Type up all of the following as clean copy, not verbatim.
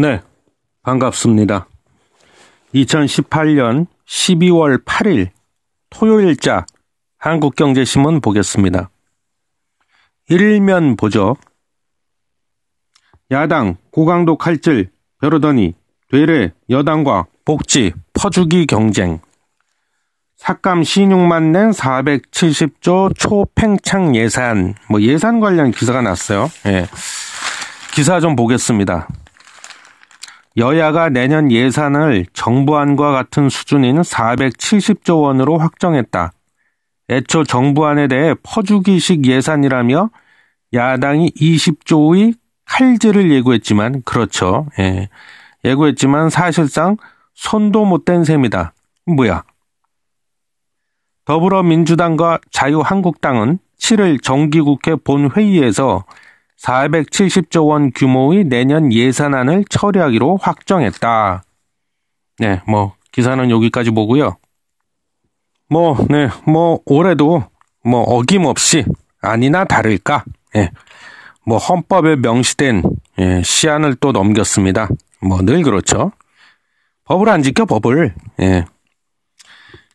네, 반갑습니다. 2018년 12월 8일 토요일자 한국경제신문 보겠습니다. 1면 보죠. 야당 고강도 칼질 벼르더니 되레 여당과 복지 퍼주기 경쟁. 삭감 신용만 낸 470조 초팽창 예산. 예산 관련 기사가 났어요. 예. 기사 좀 보겠습니다. 여야가 내년 예산을 정부안과 같은 수준인 470조 원으로 확정했다. 애초 정부안에 대해 퍼주기식 예산이라며 야당이 20조의 칼질을 예고했지만, 그렇죠. 예. 예고했지만 사실상 손도 못 댄 셈이다. 뭐야? 더불어민주당과 자유한국당은 7일 정기국회 본회의에서 470조 원 규모의 내년 예산안을 처리하기로 확정했다. 네, 기사는 여기까지 보고요. 올해도 어김없이 아니나 다를까, 예, 헌법에 명시된 시한을 또 넘겼습니다. 늘 그렇죠. 법을 안 지켜, 법을. 예.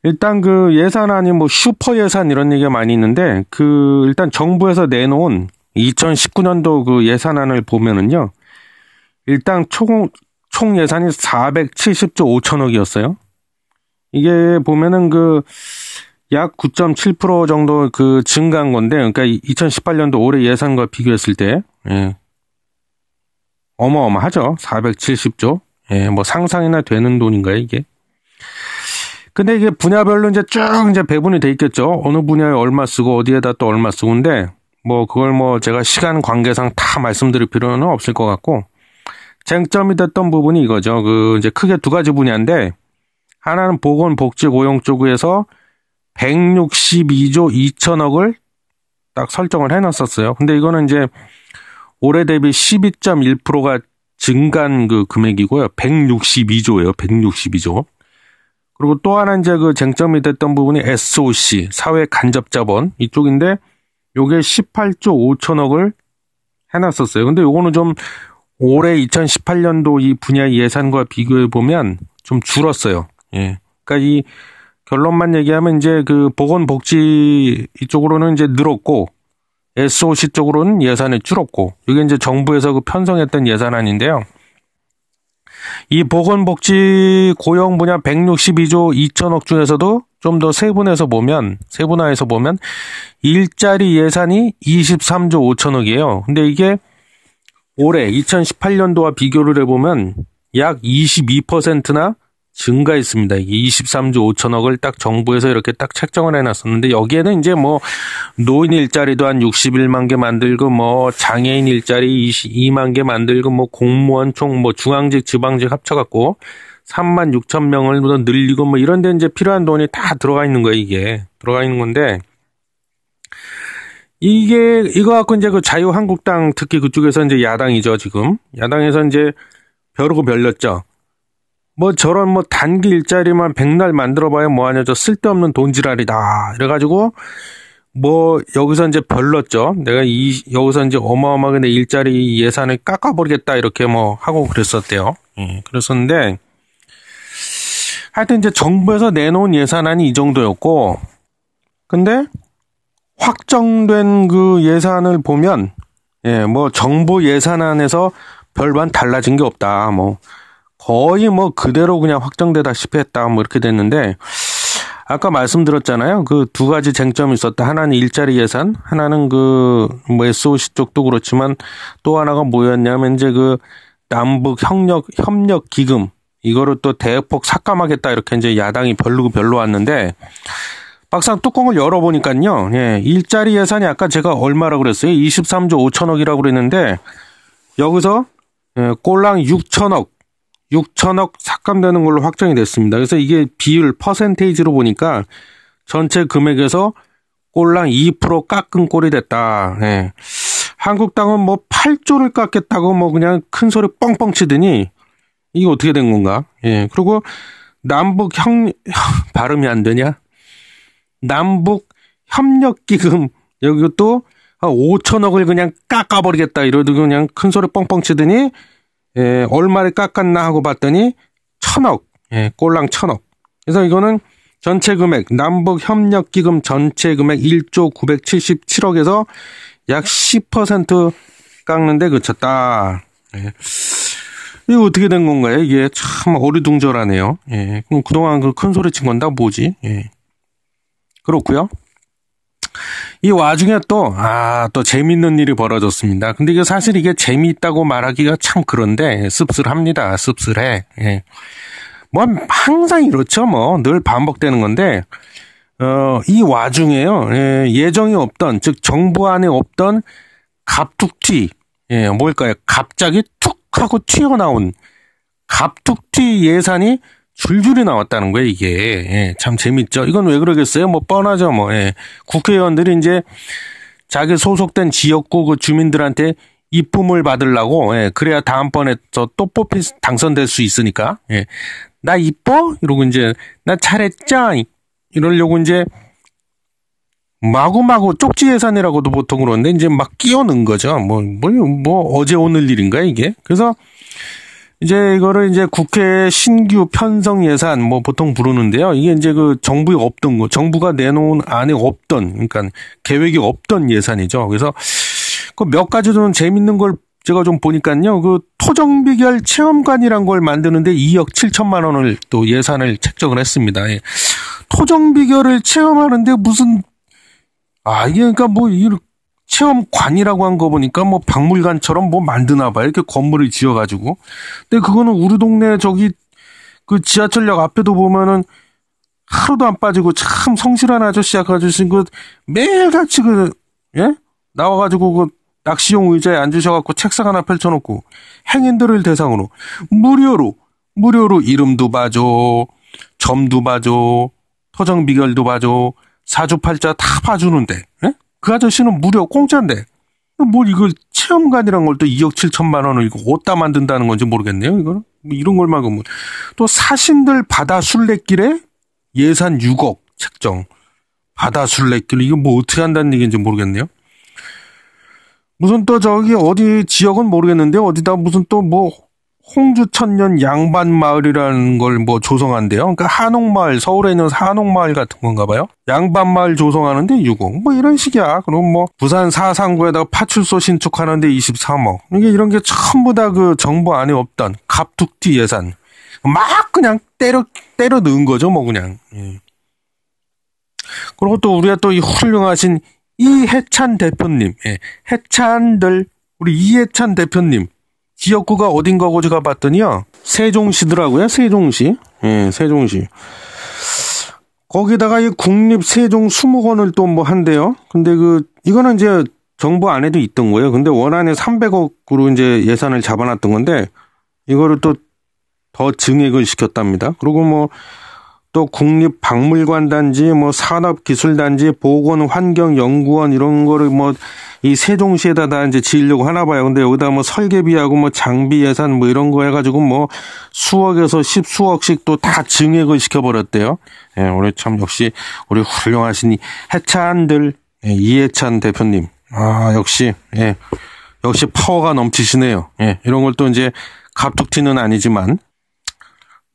일단 예산안이 슈퍼 예산 이런 얘기가 많이 있는데, 일단 정부에서 내놓은 2019년도 예산안을 보면은요, 일단 총 예산이 470조 5천억이었어요. 이게 보면은 약 9.7% 정도 증가한 건데, 그러니까 2018년도 올해 예산과 비교했을 때, 예, 어마어마하죠. 470조. 예, 상상이나 되는 돈인가요, 이게? 근데 이게 분야별로 쭉 배분이 돼 있겠죠. 어느 분야에 얼마 쓰고 어디에다 또 얼마 쓰고. 근데 그걸 제가 시간 관계상 다 말씀드릴 필요는 없을 것 같고, 쟁점이 됐던 부분이 이거죠. 이제 크게 두 가지 분야인데, 하나는 보건복지고용 쪽에서 162조 2천억을 딱 설정을 해놨었어요. 근데 이거는 이제 올해 대비 12.1%가 증가한 금액이고요. 162조예요. 162조. 그리고 또 하나 이제 쟁점이 됐던 부분이 SOC, 사회간접자본 이쪽인데, 요게 18조 5천억을 해놨었어요. 근데 요거는 좀 올해 2018년도 이 분야 예산과 비교해보면 좀 줄었어요. 예. 그러니까 이 결론만 얘기하면 이제 보건복지 이쪽으로는 이제 늘었고, SOC 쪽으로는 예산이 줄었고, 이게 이제 정부에서 편성했던 예산안인데요. 이 보건복지 고용 분야 162조 2천억 중에서도 좀 더 세분화해서 보면 일자리 예산이 23조 5천억이에요. 근데 이게 올해 2018년도와 비교를 해보면 약 22%나 증가했습니다. 이게 23조 5천억을 딱 정부에서 이렇게 딱 책정을 해놨었는데, 여기에는 이제 노인 일자리도 한 61만 개 만들고, 장애인 일자리 22만 개 만들고, 공무원 총 중앙직, 지방직 합쳐갖고 3만 6천 명을 늘리고, 이런 데 이제 필요한 돈이 다 들어가 있는 거예요, 이게. 들어가 있는 건데, 이거 갖고 이제 자유한국당, 특히 그쪽에서 이제 야당이죠, 지금. 야당에서 이제 벼르고 별렸죠. 저런 단기 일자리만 백날 만들어봐야 뭐하냐, 저 쓸데없는 돈지랄이다. 이래가지고, 여기서 이제 별렀죠. 내가 여기서 이제 어마어마하게 내 일자리 예산을 깎아버리겠다, 이렇게 하고 그랬었대요. 그랬었는데, 하여튼 이제 정부에서 내놓은 예산안이 이 정도였고, 근데, 확정된 예산을 보면, 정부 예산안에서 별반 달라진 게 없다. 거의 그대로 그냥 확정되다시피 했다. 이렇게 됐는데, 아까 말씀드렸잖아요. 두 가지 쟁점이 있었다. 하나는 일자리 예산, 하나는 SOC 쪽도 그렇지만, 또 하나가 뭐였냐면, 이제 남북 협력 기금, 이거를 또 대폭 삭감하겠다. 이렇게 이제 야당이 별로 왔는데, 막상 뚜껑을 열어보니까요, 예, 일자리 예산이 아까 제가 얼마라고 그랬어요? 23조 5천억이라고 그랬는데, 여기서, 꼴랑 6천억 삭감되는 걸로 확정이 됐습니다. 그래서 이게 비율, 퍼센테이지로 보니까 전체 금액에서 꼴랑 2% 깎은 꼴이 됐다. 예. 한국당은 8조를 깎겠다고 그냥 큰 소리 뻥뻥 치더니 이게 어떻게 된 건가? 예. 그리고 발음이 안 되냐? 남북 협력기금, 여기 또 5천억을 그냥 깎아버리겠다 이러더니 그냥 큰 소리 뻥뻥 치더니 얼마를 깎았나 하고 봤더니 1,000억, 꼴랑 1,000억. 그래서 이거는 전체 금액, 남북협력기금 전체 금액 1조 977억에서 약 10% 깎는데 그쳤다. 이거 어떻게 된 건가요? 이게 참 어리둥절하네요. 그럼 그동안 그 큰 소리 친 건 다 뭐지? 그렇고요. 이 와중에 또 재밌는 일이 벌어졌습니다. 근데 이게 사실 이게 재미있다고 말하기가 참 그런데 씁쓸합니다. 씁쓸해. 뭐 항상 이렇죠. 뭐 늘 반복되는 건데 이 와중에요. 예정이 없던, 즉 정부 안에 없던 갑툭튀, 뭘까요? 갑자기 툭 하고 튀어나온 갑툭튀 예산이 줄줄이 나왔다는 거예요, 이게. 참 재밌죠. 이건 왜 그러겠어요? 뭐 뻔하죠, 뭐. 국회의원들이 이제 자기 소속된 지역구 그 주민들한테 이쁨을 받으려고, 그래야 다음번에 또 뽑히 당선될 수 있으니까, 나 이뻐? 이러고 이제, 나 잘했죠? 이러려고 이제, 마구마구 쪽지 예산이라고도 보통 그러는데, 이제 막 끼워 넣은 거죠. 뭐, 어제 오늘 일인가, 이게? 그래서, 이제 이거를 이제 국회 신규 편성 예산 뭐 보통 부르는데요. 이게 이제 그 정부에 없던 거, 정부가 내놓은 안에 없던, 그러니까 계획이 없던 예산이죠. 그래서 그 몇 가지 좀 재밌는 걸 제가 좀 보니까요. 그 토정비결 체험관이란 걸 만드는데 2억 7천만 원을 또 예산을 책정을 했습니다. 토정비결을 체험하는데 무슨 이게 그러니까 뭐 체험관이라고 한 거 보니까 뭐 박물관처럼 뭐 만드나 봐요. 이렇게 건물을 지어가지고. 근데 그거는 우리 동네 저기 그 지하철역 앞에도 보면은 하루도 안 빠지고 참 성실한 아저씨가 주신 그 매일같이 나와가지고 그 낚시용 의자에 앉으셔갖고 책상 하나 펼쳐놓고 행인들을 대상으로 무료로 이름도 봐줘, 점도 봐줘, 토정비결도 봐줘, 사주팔자 다 봐주는데, 그 아저씨는 무료 공짜인데, 뭘 이걸 체험관이란 걸 또 2억 7천만 원을 이거 어디다 만든다는 건지 모르겠네요, 이거는. 뭐 이런 걸 말고, 또 사신들 바다 순례길에 예산 6억 책정. 바다 순례길, 이거 뭐 어떻게 한다는 얘기인지 모르겠네요. 무슨 또 저기 어디 지역은 모르겠는데, 어디다 무슨 또 뭐, 홍주천년 양반마을이라는 걸 뭐 조성한대요. 그러니까 한옥마을, 서울에 있는 한옥마을 같은 건가 봐요. 양반마을 조성하는데 6억. 뭐 이런 식이야. 그럼 뭐 부산 사상구에다가 파출소 신축하는데 23억. 이게 이런 게 전부 다 그 정부 안에 없던 갑툭튀 예산. 막 그냥 때려 넣은 거죠, 뭐 그냥. 그리고 또 우리가 또 이 훌륭하신 이해찬 대표님. 해찬들, 우리 이해찬 대표님. 지역구가 어딘가고 제가 봤더니요. 세종시더라고요. 세종시. 세종시. 거기다가 이 국립세종수목원을 또 뭐 한대요. 근데 이거는 이제 정부 안에도 있던 거예요. 근데 원안에 300억으로 이제 예산을 잡아놨던 건데, 이거를 또 더 증액을 시켰답니다. 그리고 뭐, 또 국립박물관단지, 뭐 산업기술단지, 보건환경연구원 이런 거를 뭐 이 세종시에다 다 이제 지으려고 하나 봐요. 근데 여기다 뭐 설계비하고 뭐 장비 예산 뭐 이런 거 해가지고 뭐 수억에서 십수억씩 또 다 증액을 시켜버렸대요. 우리 참 역시 우리 훌륭하신 해찬들, 이해찬 대표님. 역시 파워가 넘치시네요. 이런 걸 또 이제 갑툭튀는 아니지만.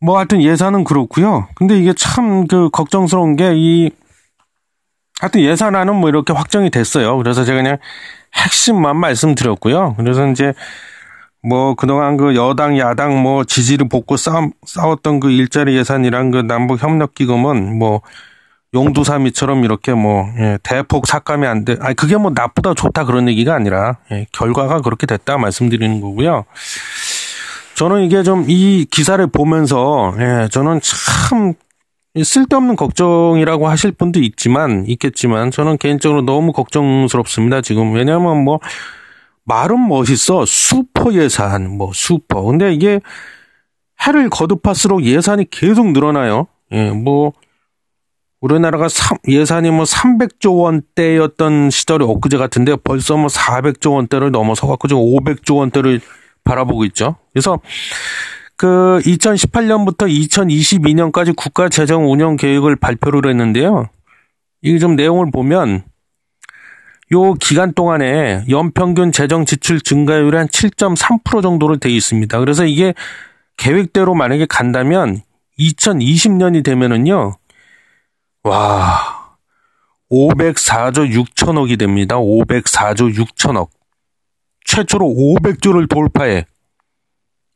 뭐 하여튼 예산은 그렇고요. 근데 이게 참 걱정스러운 게 하여튼 예산안은 뭐 이렇게 확정이 됐어요. 그래서 제가 그냥 핵심만 말씀드렸고요. 그래서 이제 뭐 그동안 여당 야당 뭐 지지를 볶고 싸웠던 일자리 예산이랑 남북 협력 기금은 뭐 용두사미처럼 이렇게 뭐 대폭 삭감이 안 돼. 그게 뭐 나쁘다 좋다 그런 얘기가 아니라 결과가 그렇게 됐다 말씀드리는 거고요. 저는 이게 좀 이 기사를 보면서 저는 참 쓸데없는 걱정이라고 하실 분도 있겠지만 저는 개인적으로 너무 걱정스럽습니다. 지금 왜냐하면 뭐 말은 멋있어 슈퍼 예산 뭐 슈퍼 근데 이게 해를 거듭할수록 예산이 계속 늘어나요. 뭐 우리나라가 예산이 뭐 300조 원대였던 시절이 엊그제 같은데 벌써 뭐 400조 원대를 넘어서 갖고 지금 500조 원대를 바라보고 있죠. 그래서 2018년부터 2022년까지 국가 재정 운영 계획을 발표를 했는데요. 이게 좀 내용을 보면 요 기간 동안에 연평균 재정 지출 증가율이 한 7.3% 정도로 돼 있습니다. 그래서 이게 계획대로 만약에 간다면 2020년이 되면은요, 와, 504조 6천억이 됩니다. 504조 6천억. 최초로 500조를 돌파해.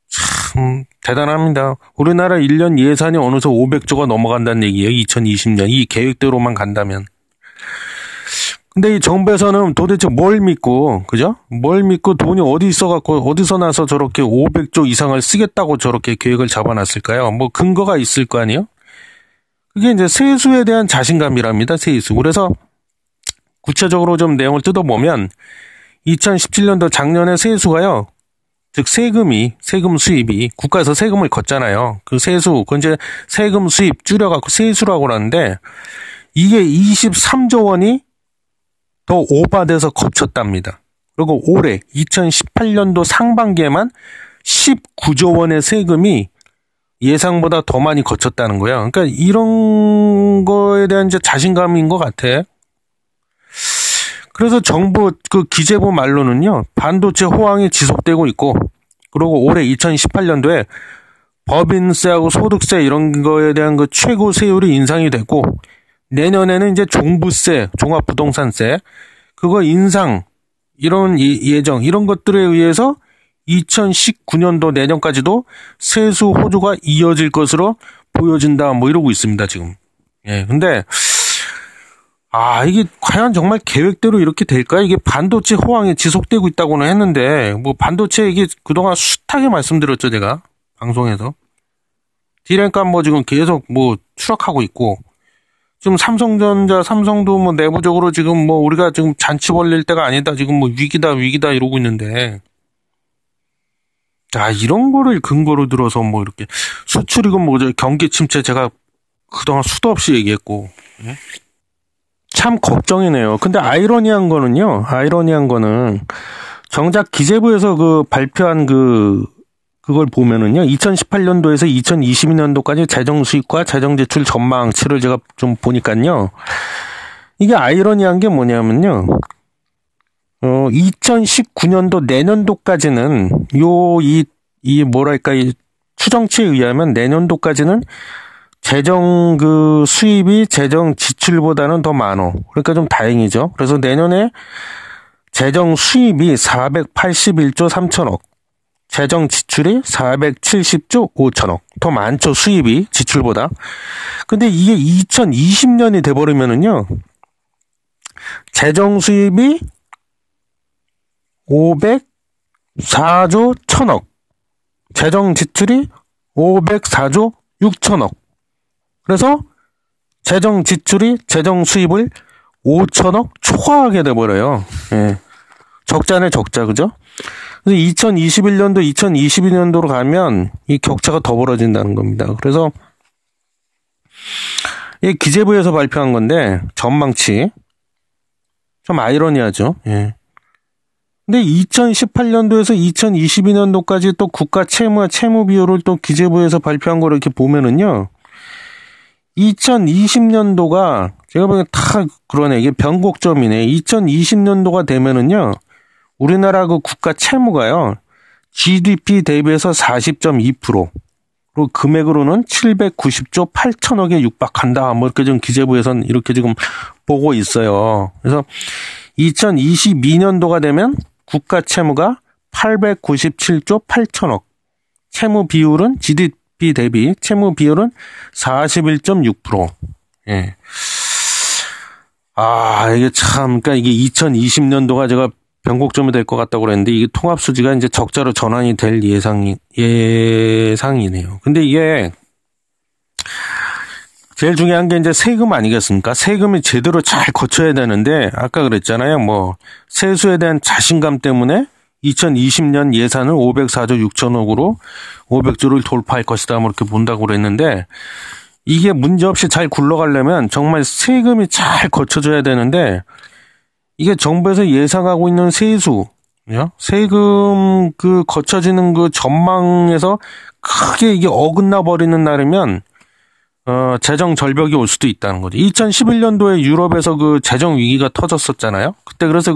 참 대단합니다. 우리나라 1년 예산이 어느새 500조가 넘어간다는 얘기예요. 2020년. 이 계획대로만 간다면. 근데 이 정부에서는 도대체 뭘 믿고, 그죠? 뭘 믿고 돈이 어디 있어갖고, 어디서 나서 저렇게 500조 이상을 쓰겠다고 저렇게 계획을 잡아놨을까요? 뭐 근거가 있을 거 아니에요? 그게 이제 세수에 대한 자신감이랍니다. 세수. 그래서 구체적으로 좀 내용을 뜯어보면 2017년도 작년에 세수가요. 즉 세금 수입이 국가에서 세금을 걷잖아요. 그 세수, 그건 이제 세금 수입 줄여갖고 세수라고 하는데 이게 23조 원이 더 오바돼서 거쳤답니다. 그리고 올해 2018년도 상반기에만 19조 원의 세금이 예상보다 더 많이 거쳤다는 거예요. 그러니까 이런 거에 대한 이제 자신감인 것 같아. 그래서 정부 그 기재부 말로는요, 반도체 호황이 지속되고 있고, 그리고 올해 2018년도에 법인세하고 소득세 이런 거에 대한 그 최고 세율이 인상이 됐고, 내년에는 이제 종부세, 종합부동산세, 그거 인상, 이런 예정, 이런 것들에 의해서 2019년도 내년까지도 세수 호조가 이어질 것으로 보여진다, 뭐 이러고 있습니다, 지금. 예, 근데, 이게 과연 정말 계획대로 이렇게 될까? 이게 반도체 호황이 지속되고 있다고는 했는데, 뭐 반도체 이게 그동안 숱하게 말씀드렸죠, 제가. 방송에서. 디램값 뭐 지금 계속 뭐 추락하고 있고, 지금 삼성전자, 삼성도 뭐 내부적으로 지금 뭐 우리가 지금 잔치 벌릴 때가 아니다, 지금 뭐 위기다 이러고 있는데, 이런 거를 근거로 들어서 뭐 이렇게 수출이건 뭐죠, 경기 침체 제가 그동안 수도 없이 얘기했고, 예? 참 걱정이네요. 근데 아이러니한 거는 정작 기재부에서 그 발표한 그걸 보면은요, 2018년도에서 2022년도까지 재정 수입과 재정 지출 전망치를 제가 좀 보니까요, 이게 아이러니한 게 뭐냐면요, 2019년도 내년도까지는 이 추정치에 의하면 내년도까지는 재정 수입이 재정 지출보다는 더 많어. 그러니까 좀 다행이죠. 그래서 내년에 재정 수입이 481조 3천억, 재정 지출이 470조 5천억. 더 많죠, 수입이 지출보다. 근데 이게 2020년이 돼버리면은요, 재정 수입이 504조 1천억, 재정 지출이 504조 6천억. 그래서 재정 지출이 재정 수입을 5천억 초과하게 돼버려요. 예. 적자네, 적자, 그죠? 그래서 2021년도, 2022년도로 가면 이 격차가 더 벌어진다는 겁니다. 그래서 이 기재부에서 발표한 건데, 전망치. 좀 아이러니하죠. 예. 근데 2018년도에서 2022년도까지 또 국가 채무와 채무 비율을 또 기재부에서 발표한 걸 이렇게 보면은요, 2020년도가 제가 보기엔 다 그러네. 이게 변곡점이네. 2020년도가 되면은요, 우리나라 그 국가 채무가요, GDP 대비해서 40.2%, 그리고 금액으로는 790조 8천억에 육박한다. 뭐 이렇게 좀 기재부에서는 이렇게 지금 보고 있어요. 그래서 2022년도가 되면 국가 채무가 897조 8천억, 채무 비율은 GDP 대비 채무 비율은 41.6%. 예. 이게 참, 그러니까 이게 2020년도가 제가 변곡점이 될 것 같다고 그랬는데, 이게 통합 수지가 이제 적자로 전환이 될 예상이네요. 근데 이게 제일 중요한 게 이제 세금 아니겠습니까? 세금이 제대로 잘 거쳐야 되는데, 아까 그랬잖아요. 뭐 세수에 대한 자신감 때문에 2020년 예산을 504조 6천억으로 500조를 돌파할 것이다, 뭐 이렇게 본다고 그랬는데, 이게 문제없이 잘 굴러가려면 정말 세금이 잘 거쳐져야 되는데, 이게 정부에서 예상하고 있는 세금 거쳐지는 그 전망에서 크게 이게 어긋나 버리는 날이면 재정 절벽이 올 수도 있다는 거죠. 2011년도에 유럽에서 그 재정 위기가 터졌었잖아요. 그때 그래서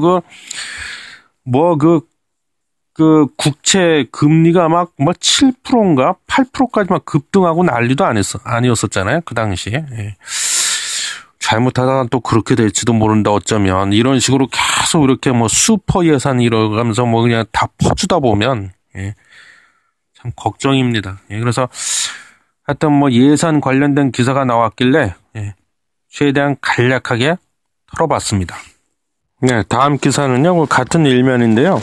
그 국채 금리가 막 7%인가 8%까지 막 급등하고 난리도 아니었었잖아요. 그 당시에. 예. 잘못하다가 또 그렇게 될지도 모른다 어쩌면. 이런 식으로 계속 이렇게 뭐 슈퍼 예산 이러면서 뭐 그냥 다 퍼주다 보면, 예. 참 걱정입니다. 예. 그래서 하여튼 뭐 예산 관련된 기사가 나왔길래, 예. 최대한 간략하게 털어봤습니다. 네, 다음 기사는요, 같은 일면인데요.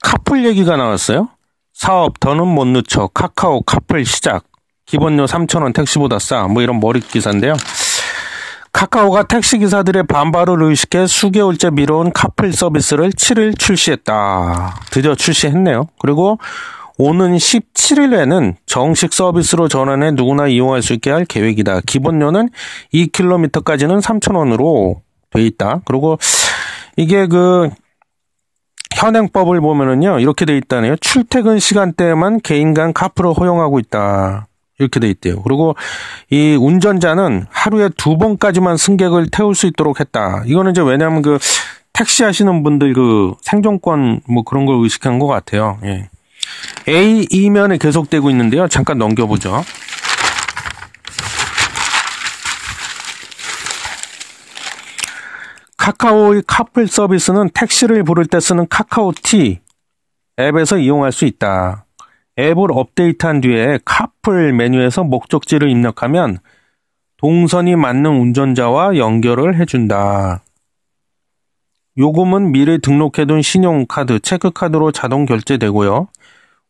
카풀 얘기가 나왔어요. 사업 더는 못 늦춰. 카카오 카풀 시작. 기본료 3,000원 택시보다 싸. 뭐 이런 머리 기사인데요. 카카오가 택시기사들의 반발을 의식해 수개월째 미뤄온 카풀 서비스를 7일 출시했다. 드디어 출시했네요. 그리고 오는 17일에는 정식 서비스로 전환해 누구나 이용할 수 있게 할 계획이다. 기본료는 2km까지는 3,000원으로 돼 있다. 그리고 이게 현행법을 보면은요, 이렇게 돼 있다네요. 출퇴근 시간대에만 개인 간 카풀을 허용하고 있다. 이렇게 돼 있대요. 그리고 이 운전자는 하루에 2번까지만 승객을 태울 수 있도록 했다. 이거는 이제 왜냐하면 택시 하시는 분들 생존권 뭐 그런 걸 의식한 것 같아요. 예. A 이면에 계속되고 있는데요. 잠깐 넘겨보죠. 카카오의 카풀 서비스는 택시를 부를 때 쓰는 카카오티 앱에서 이용할 수 있다. 앱을 업데이트한 뒤에 카풀 메뉴에서 목적지를 입력하면 동선이 맞는 운전자와 연결을 해준다. 요금은 미리 등록해둔 신용카드, 체크카드로 자동 결제되고요.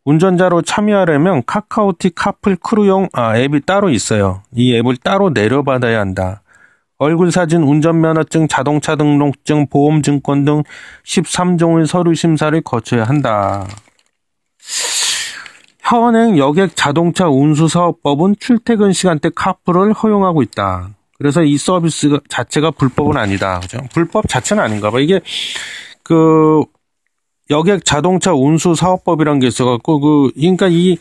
운전자로 참여하려면 카카오티 카풀 크루용 앱이 따로 있어요. 이 앱을 따로 내려받아야 한다. 얼굴 사진, 운전면허증, 자동차 등록증, 보험증권 등 13종의 서류 심사를 거쳐야 한다. 현행 여객 자동차 운수사업법은 출퇴근 시간대 카풀을 허용하고 있다. 그래서 이 서비스 자체가 불법은 아니다. 그죠? 불법 자체는 아닌가 봐. 이게 여객 자동차 운수사업법이라는 게 있어갖고 그러니까 이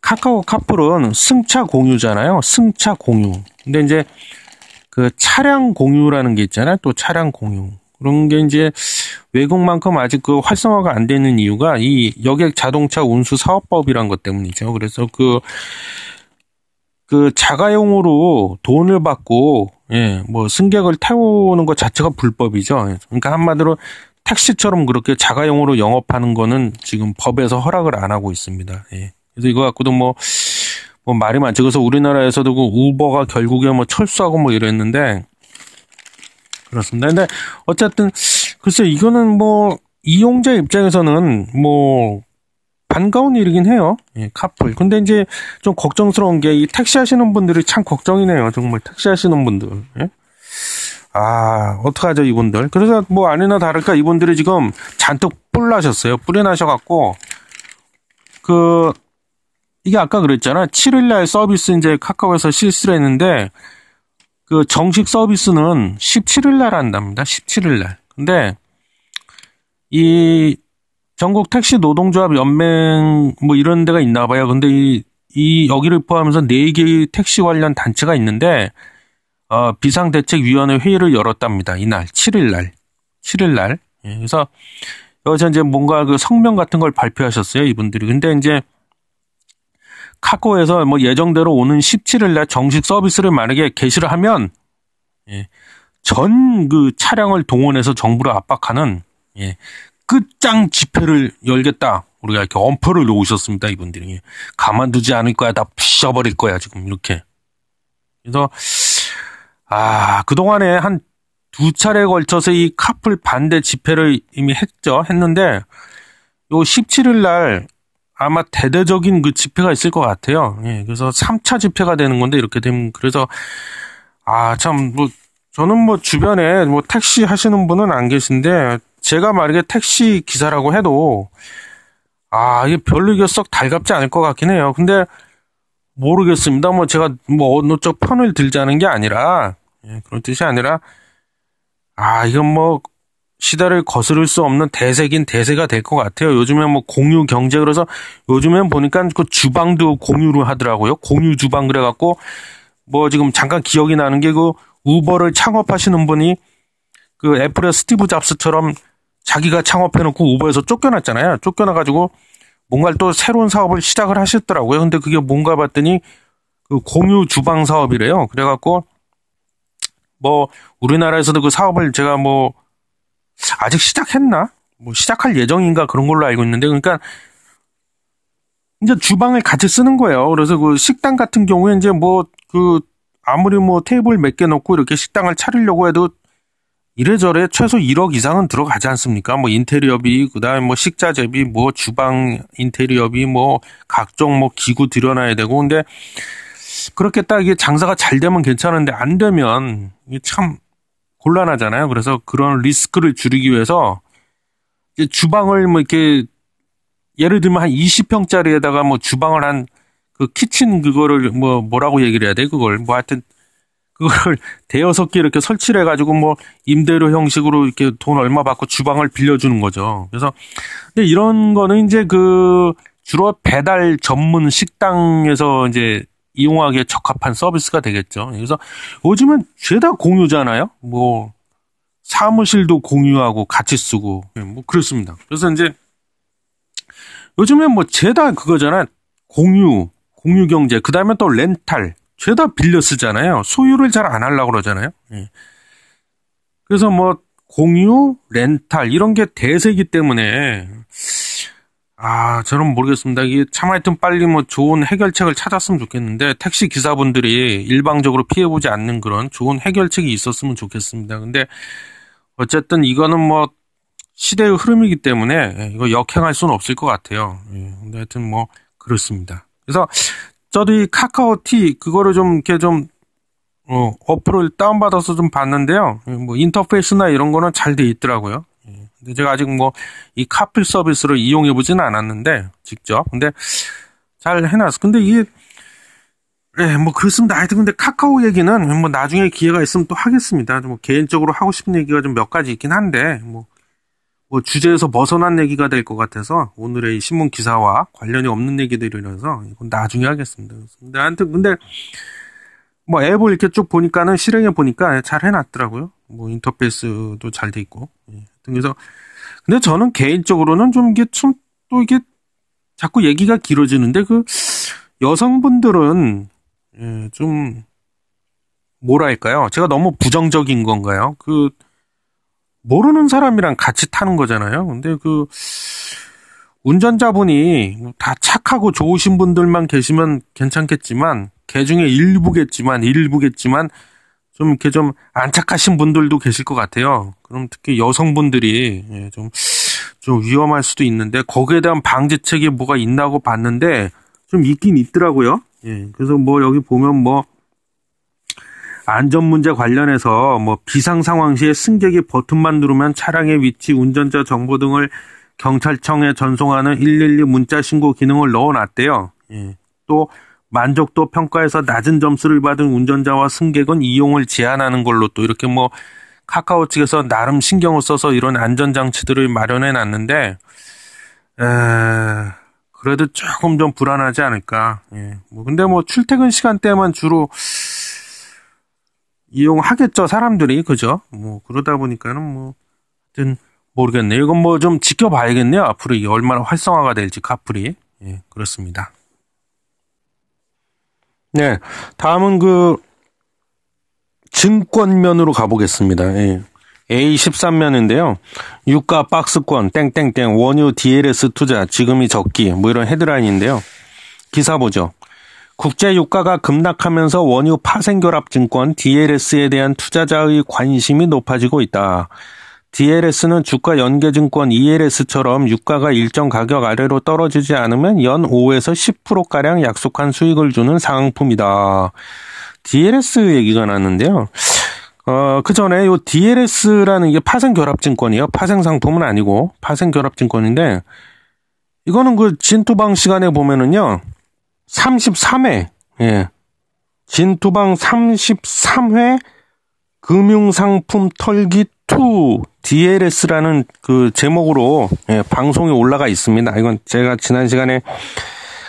카카오 카풀은 승차 공유잖아요. 승차 공유. 근데 이제 차량 공유라는 게 있잖아요. 또 차량 공유. 그런 게 이제 외국만큼 아직 활성화가 안 되는 이유가 이 여객 자동차 운수 사업법이란 것 때문이죠. 그래서 자가용으로 돈을 받고, 예, 뭐 승객을 태우는 것 자체가 불법이죠. 그러니까 한마디로 택시처럼 그렇게 자가용으로 영업하는 거는 지금 법에서 허락을 안 하고 있습니다. 예. 그래서 이거 갖고도 뭐 말이 많죠. 그래서 우리나라에서도 우버가 결국에 철수하고 이랬는데, 그렇습니다. 근데 어쨌든 글쎄 이거는 이용자 입장에서는 반가운 일이긴 해요. 예, 카풀. 근데 이제 좀 걱정스러운 게 이 택시 하시는 분들이 참 걱정이네요. 정말 택시 하시는 분들. 예? 어떡하죠 이분들. 그래서 아니나 다를까 이분들이 지금 잔뜩 뿔나셨어요. 뿔이 나셔갖고 이게 아까 그랬잖아. 7일날 서비스 이제 카카오에서 실시를 했는데 정식 서비스는 17일날 한답니다. 17일날. 근데 이 전국 택시 노동조합 연맹 이런 데가 있나 봐요. 근데 이 여기를 포함해서 4개의 택시 관련 단체가 있는데 비상대책위원회 회의를 열었답니다. 이날 7일날. 예, 그래서 여기서 이제 뭔가 성명 같은 걸 발표하셨어요. 이분들이. 근데 이제 카카오에서 예정대로 오는 17일날 정식 서비스를 만약에 개시를 하면, 예, 전 차량을 동원해서 정부를 압박하는, 예, 끝장 집회를 열겠다. 우리가 이렇게 엄포를 놓으셨습니다. 이분들이. 가만두지 않을 거야. 다 부셔버릴 거야. 지금 이렇게. 그래서 그동안에 한 2차례에 걸쳐서 이 카풀 반대 집회를 이미 했는데 요 17일날 아마 대대적인 집회가 있을 것 같아요. 예, 그래서 3차 집회가 되는 건데 이렇게 되면 그래서 참 저는 주변에 택시 하시는 분은 안 계신데 제가 만약에 택시 기사라고 해도 이게 별로 이게 썩 달갑지 않을 것 같긴 해요. 근데 모르겠습니다. 제가 어느 쪽 편을 들자는 게 아니라, 예, 그런 뜻이 아니라 이건 시대를 거스를 수 없는 대세긴 대세가 될 것 같아요. 요즘에 뭐 공유 경제 그래서 요즘엔 보니까 그 주방도 공유로 하더라고요. 공유 주방 그래갖고 뭐 지금 잠깐 기억이 나는 게 그 우버를 창업하시는 분이 그 애플의 스티브 잡스처럼 자기가 창업해놓고 우버에서 쫓겨났잖아요. 쫓겨나가지고 뭔가 또 새로운 사업을 시작을 하셨더라고요. 근데 그게 뭔가 봤더니 그 공유 주방 사업이래요. 그래갖고 뭐 우리나라에서도 그 사업을 제가 뭐 아직 시작했나? 뭐 시작할 예정인가 그런 걸로 알고 있는데 그러니까 이제 주방을 같이 쓰는 거예요. 그래서 그 식당 같은 경우에 이제 뭐 그 아무리 뭐 테이블 몇 개 놓고 이렇게 식당을 차리려고 해도 이래저래 최소 1억 이상은 들어가지 않습니까? 뭐 인테리어비, 그다음에 뭐 식자재비, 뭐 주방 인테리어비, 뭐 각종 뭐 기구 들여놔야 되고 근데 그렇게 딱 이게 장사가 잘 되면 괜찮은데 안 되면 이게 참 곤란하잖아요. 그래서 그런 리스크를 줄이기 위해서 이제 주방을 뭐 이렇게 예를 들면 한 20평짜리에다가 뭐 주방을 한 그 키친 그거를 뭐 뭐라고 얘기를 해야 돼? 그걸 뭐 하여튼 그걸 대여섯 개 이렇게 설치를 해가지고 뭐 임대료 형식으로 이렇게 돈 얼마 받고 주방을 빌려주는 거죠. 그래서 근데 이런 거는 이제 그 주로 배달 전문 식당에서 이제 이용하기에 적합한 서비스가 되겠죠. 그래서 요즘은 죄다 공유잖아요. 뭐 사무실도 공유하고 같이 쓰고 뭐 그렇습니다. 그래서 이제 요즘엔 뭐 죄다 그거잖아요. 공유 경제. 그다음에 또 렌탈. 죄다 빌려 쓰잖아요. 소유를 잘 안 하려고 그러잖아요. 예. 그래서 뭐 공유, 렌탈 이런 게 대세이기 때문에 저는 모르겠습니다. 이게 참 하여튼 빨리 뭐 좋은 해결책을 찾았으면 좋겠는데 택시 기사분들이 일방적으로 피해보지 않는 그런 좋은 해결책이 있었으면 좋겠습니다. 근데 어쨌든 이거는 뭐 시대의 흐름이기 때문에 이거 역행할 수는 없을 것 같아요. 예. 근데 하여튼 뭐 그렇습니다. 그래서 저도 이 카카오티 그거를 좀 이렇게 좀 어플을 다운받아서 좀 봤는데요. 뭐 인터페이스나 이런 거는 잘 돼 있더라고요. 근데 제가 아직 뭐 이 카필 서비스를 이용해 보지는 않았는데 직접. 근데 잘 해놨어. 근데 이게 뭐 그렇습니다. 하여튼 근데 카카오 얘기는 뭐 나중에 기회가 있으면 또 하겠습니다. 뭐 개인적으로 하고 싶은 얘기가 좀 몇 가지 있긴 한데 뭐 주제에서 벗어난 얘기가 될 것 같아서 오늘의 이 신문 기사와 관련이 없는 얘기들이라서 이건 나중에 하겠습니다. 근데 아무튼 근데 뭐 앱을 이렇게 쭉 보니까는 실행해 보니까 잘 해놨더라고요. 뭐 인터페이스도 잘 돼 있고. 그래서 근데 저는 개인적으로는 좀 이게 또 이게 자꾸 얘기가 길어지는데 그 여성분들은 좀 뭐랄까요? 제가 너무 부정적인 건가요? 그 모르는 사람이랑 같이 타는 거잖아요. 근데 그 운전자분이 다 착하고 좋으신 분들만 계시면 괜찮겠지만 개 중에 일부겠지만 좀 이렇게 좀 안 착하신 분들도 계실 것 같아요. 그럼 특히 여성분들이 좀 위험할 수도 있는데 거기에 대한 방지책이 뭐가 있나고 봤는데 좀 있긴 있더라고요. 그래서 뭐 여기 보면 뭐 안전 문제 관련해서 뭐 비상 상황 시에 승객이 버튼만 누르면 차량의 위치, 운전자 정보 등을 경찰청에 전송하는 112 문자 신고 기능을 넣어놨대요. 또 만족도 평가에서 낮은 점수를 받은 운전자와 승객은 이용을 제한하는 걸로 또 이렇게 뭐 카카오 측에서 나름 신경을 써서 이런 안전장치들을 마련해 놨는데 그래도 조금 좀 불안하지 않을까. 뭐 근데 뭐 출퇴근 시간대만 주로 이용하겠죠, 사람들이. 그죠? 뭐, 그러다 보니까는 뭐, 하여튼, 모르겠네요. 이건 뭐 좀 지켜봐야겠네요. 앞으로 이게 얼마나 활성화가 될지, 카풀이. 그렇습니다. 네. 다음은 그, 증권면으로 가보겠습니다. A13면인데요. 유가 박스권, 땡땡땡, 원유 DLS 투자, 지금이 적기, 뭐 이런 헤드라인인데요. 기사 보죠. 국제 유가가 급락하면서 원유 파생결합 증권 DLS에 대한 투자자의 관심이 높아지고 있다. DLS는 주가 연계증권 ELS처럼 유가가 일정 가격 아래로 떨어지지 않으면 연 5에서 10%가량 약속한 수익을 주는 상품이다. DLS 얘기가 나왔는데요. 그 전에 요 DLS라는 게 파생결합증권이에요. 파생상품은 아니고 파생결합증권인데 이거는 그 진투방 시간에 보면은요. 33회, 진투방 33회 금융상품 털기 투 DLS라는 그 제목으로 방송이 올라가 있습니다. 이건 제가 지난 시간에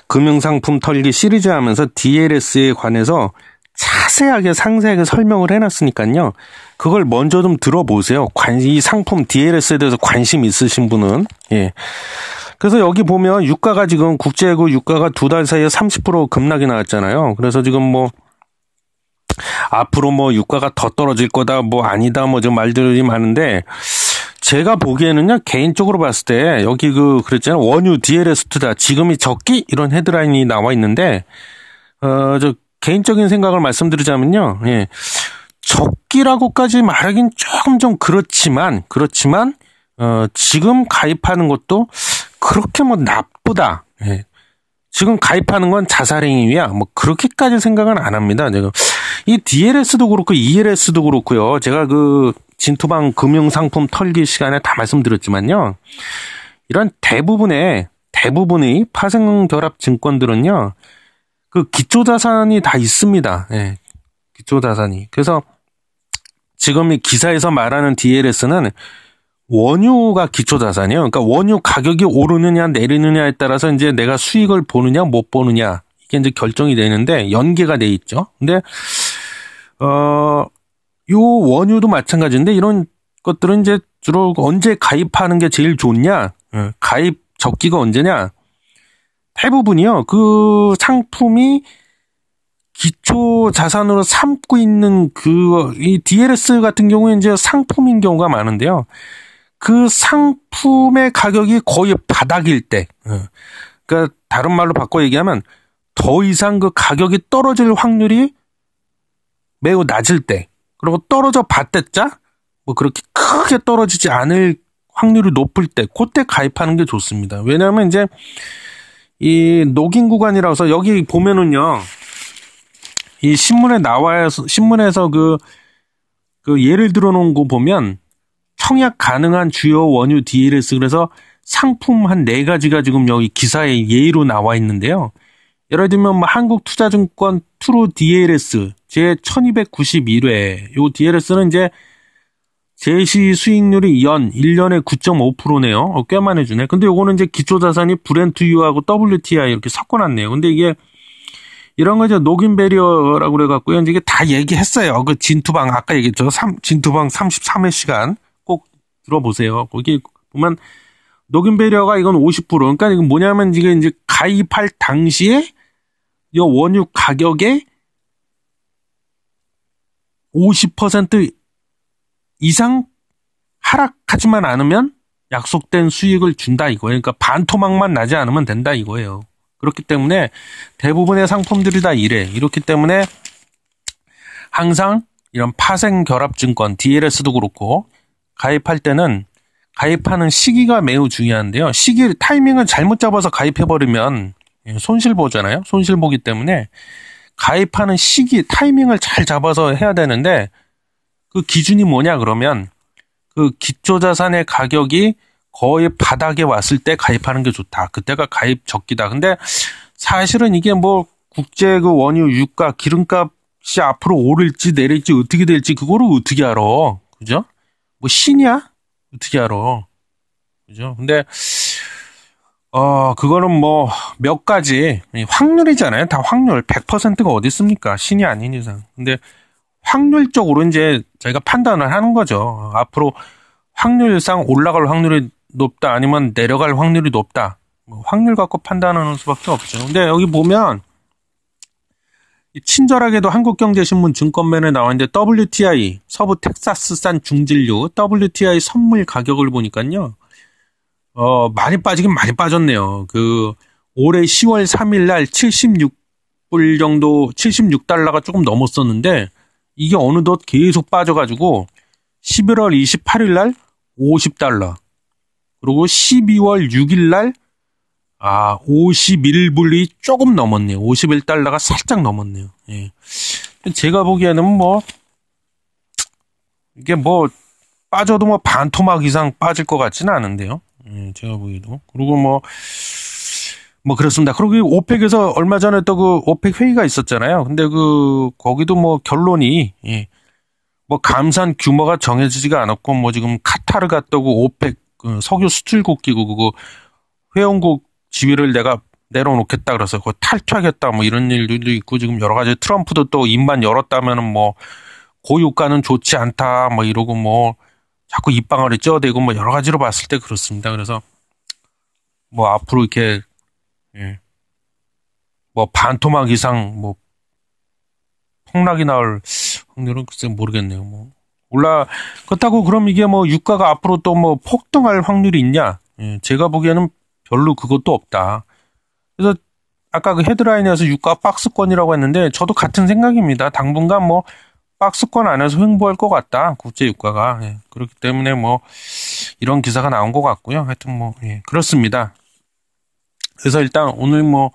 금융상품 털기 시리즈 하면서 DLS에 관해서 자세하게 상세하게 설명을 해놨으니까요. 그걸 먼저 좀 들어보세요. 이 상품 DLS에 대해서 관심 있으신 분은. 그래서 여기 보면 유가가 지금 국제구 유가가 2달 사이에 30% 급락이 나왔잖아요. 그래서 지금 뭐 앞으로 뭐 유가가 더 떨어질 거다 뭐 아니다 뭐 좀 말들이 많은데 제가 보기에는요 개인적으로 봤을 때 여기 그랬잖아요. 원유 DLS 투자 지금이 적기 이런 헤드라인이 나와 있는데 저 개인적인 생각을 말씀드리자면요. 적기라고까지 말하긴 조금 좀 그렇지만 지금 가입하는 것도 그렇게 뭐 나쁘다. 지금 가입하는 건 자살행위야. 뭐 그렇게까지 생각은 안 합니다. 제가 이 DLS도 그렇고 ELS도 그렇고요. 제가 진투방 금융상품 털기 시간에 다 말씀드렸지만요. 이런 대부분의 파생결합 증권들은요. 기초자산이 다 있습니다. 기초자산이. 그래서 지금 이 기사에서 말하는 DLS는 원유가 기초자산이에요. 그러니까 원유 가격이 오르느냐 내리느냐에 따라서 이제 내가 수익을 보느냐 못 보느냐 이게 이제 결정이 되는데 연계가 돼 있죠. 근데 요 원유도 마찬가지인데 이런 것들은 이제 주로 언제 가입하는 게 제일 좋냐? 가입 적기가 언제냐? 대부분이요. 그 상품이 기초 자산으로 삼고 있는 이 DLS 같은 경우에 이제 상품인 경우가 많은데요. 그 상품의 가격이 거의 바닥일 때, 그러니까 다른 말로 바꿔 얘기하면 더 이상 그 가격이 떨어질 확률이 매우 낮을 때, 그리고 떨어져 봤댔자 뭐 그렇게 크게 떨어지지 않을 확률이 높을 때, 그때 가입하는 게 좋습니다. 왜냐하면 이제 이 녹인 구간이라서 여기 보면은요, 이 신문에서 그 예를 들어 놓은 거 보면 청약 가능한 주요 원유 DLS 그래서 상품 한 4가지가 지금 여기 기사에 예로 나와 있는데요. 예를 들면 뭐 한국투자증권 트루 DLS 제 1291회 요 DLS는 이제 제시 수익률이 1년에 9.5%네요. 꽤 많이 주네. 근데 요거는 이제 기초자산이 브렌트유하고 WTI 이렇게 섞어놨네요. 근데 이게 이런 거 이제 녹인 배리어라고 그래갖고요. 이제 이게 다 얘기했어요. 진투방 아까 얘기했죠. 진투방 33회 시간 꼭 들어보세요. 거기 보면 녹인 배리어가 이건 50%. 그러니까 이건 뭐냐면 이게 이제 가입할 당시에 이 원유 가격의 50% 이상 하락하지만 않으면 약속된 수익을 준다 이거예요. 그러니까 반토막만 나지 않으면 된다 이거예요. 그렇기 때문에 대부분의 상품들이 다 이렇기 때문에 항상 이런 파생결합증권 DLS도 그렇고 가입할 때는 가입하는 시기가 매우 중요한데요. 타이밍을 잘못 잡아서 가입해버리면 손실보잖아요. 손실보기 때문에 가입하는 타이밍을 잘 잡아서 해야 되는데 그 기준이 뭐냐 그러면 그 기초자산의 가격이 거의 바닥에 왔을 때 가입하는 게 좋다. 그때가 가입 적기다. 근데 사실은 이게 뭐 국제 원유 유가 기름값이 앞으로 오를지 내릴지 어떻게 될지 그거를 어떻게 알아. 그죠? 뭐 신이야? 어떻게 알아. 그죠? 근데 그거는 뭐 몇 가지 확률이잖아요. 다 확률 100%가 어디 있습니까? 신이 아닌 이상. 근데 확률적으로 이제 저희가 판단을 하는 거죠. 앞으로 확률상 올라갈 확률이 높다 아니면 내려갈 확률이 높다. 확률 갖고 판단하는 수밖에 없죠. 근데 여기 보면 친절하게도 한국경제신문 증권면에 나와 있는데 WTI 서부 텍사스산 중진류 WTI 선물 가격을 보니까요. 많이 빠지긴 많이 빠졌네요. 올해 10월 3일 날 76불 정도 76달러가 조금 넘었었는데 이게 어느덧 계속 빠져가지고 11월 28일 날 50달러 그리고 12월 6일 날 51불이 조금 넘었네요. 51달러가 살짝 넘었네요. 예. 제가 보기에는 뭐 이게 뭐 빠져도 뭐 반토막 이상 빠질 것 같지는 않은데요. 예, 제가 보기에도. 그리고 뭐 그렇습니다. 그리고 오펙에서 얼마 전에 또 오펙 회의가 있었잖아요. 근데 거기도 뭐 결론이 뭐 감산 규모가 정해지지가 않았고 뭐 지금 카타르 갔다고 오펙 석유 수출국 기구 그거 회원국 지위를 내가 내려놓겠다 그래서 그거 탈퇴하겠다 뭐 이런 일들도 있고 지금 여러 가지 트럼프도 또 입만 열었다면은 뭐 고유가는 좋지 않다 뭐 이러고 뭐 자꾸 입방아를 쪄대고 뭐 여러 가지로 봤을 때 그렇습니다. 그래서 뭐 앞으로 이렇게 예. 뭐 반토막 이상 뭐 폭락이 나올 확률은 글쎄 모르겠네요. 뭐 그렇다고 그럼 이게 뭐 유가가 앞으로 또 뭐 폭등할 확률이 있냐? 예, 제가 보기에는 별로 그것도 없다. 그래서 아까 그 헤드라인에서 유가 박스권이라고 했는데 저도 같은 생각입니다. 당분간 뭐 박스권 안에서 횡보할 것 같다. 국제 유가가. 예, 그렇기 때문에 뭐 이런 기사가 나온 것 같고요. 하여튼 뭐 예, 그렇습니다. 그래서 일단 오늘 뭐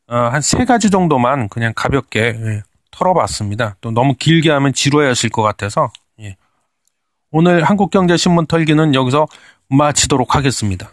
한 세 가지 정도만 그냥 가볍게 예, 털어봤습니다. 또 너무 길게 하면 지루해하실 것 같아서 예. 오늘 한국경제신문 털기는 여기서 마치도록 하겠습니다.